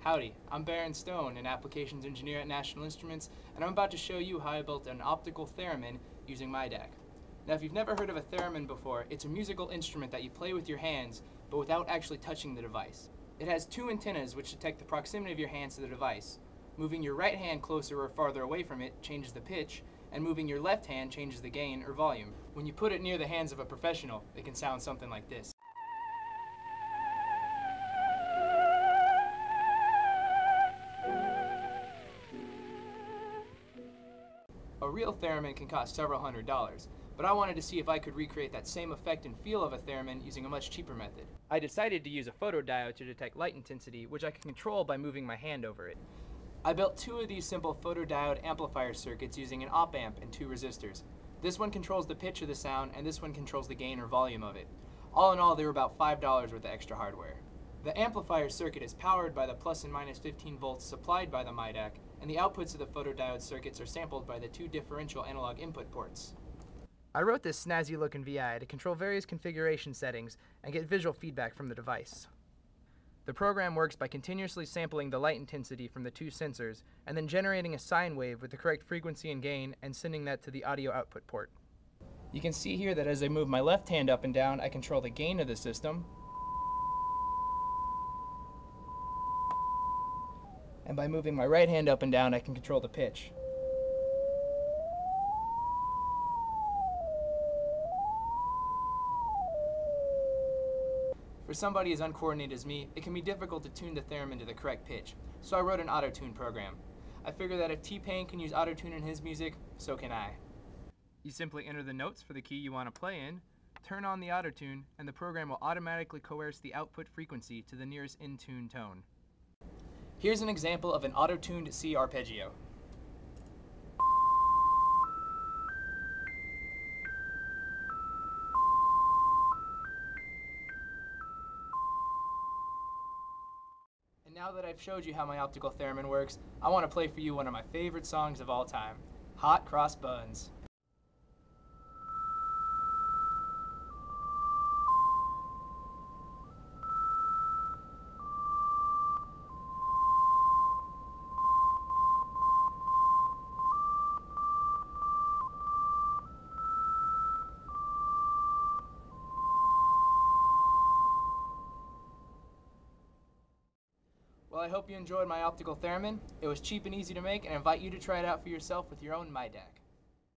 Howdy, I'm Barron Stone, an Applications Engineer at National Instruments, and I'm about to show you how I built an optical theremin using myDAQ. Now, if you've never heard of a theremin before, it's a musical instrument that you play with your hands, but without actually touching the device. It has two antennas which detect the proximity of your hands to the device. Moving your right hand closer or farther away from it changes the pitch, and moving your left hand changes the gain or volume. When you put it near the hands of a professional, it can sound something like this. A real theremin can cost several $100s, but I wanted to see if I could recreate that same effect and feel of a theremin using a much cheaper method. I decided to use a photodiode to detect light intensity, which I can control by moving my hand over it. I built two of these simple photodiode amplifier circuits using an op-amp and two resistors. This one controls the pitch of the sound, and this one controls the gain or volume of it. All in all, they were about $5 worth of extra hardware. The amplifier circuit is powered by the plus and minus 15 volts supplied by the myDAQ, and the outputs of the photodiode circuits are sampled by the two differential analog input ports. I wrote this snazzy looking VI to control various configuration settings and get visual feedback from the device. The program works by continuously sampling the light intensity from the two sensors and then generating a sine wave with the correct frequency and gain and sending that to the audio output port. You can see here that as I move my left hand up and down, I control the gain of the system. And by moving my right hand up and down, I can control the pitch. For somebody as uncoordinated as me, it can be difficult to tune the theremin to the correct pitch, so I wrote an auto-tune program. I figure that if T-Pain can use auto-tune in his music, so can I. You simply enter the notes for the key you want to play in, turn on the auto-tune, and the program will automatically coerce the output frequency to the nearest in-tune tone. Here's an example of an auto-tuned C arpeggio. And now that I've showed you how my optical theremin works, I want to play for you one of my favorite songs of all time, Hot Cross Buns. Well, I hope you enjoyed my optical theremin. It was cheap and easy to make, and I invite you to try it out for yourself with your own myDAQ.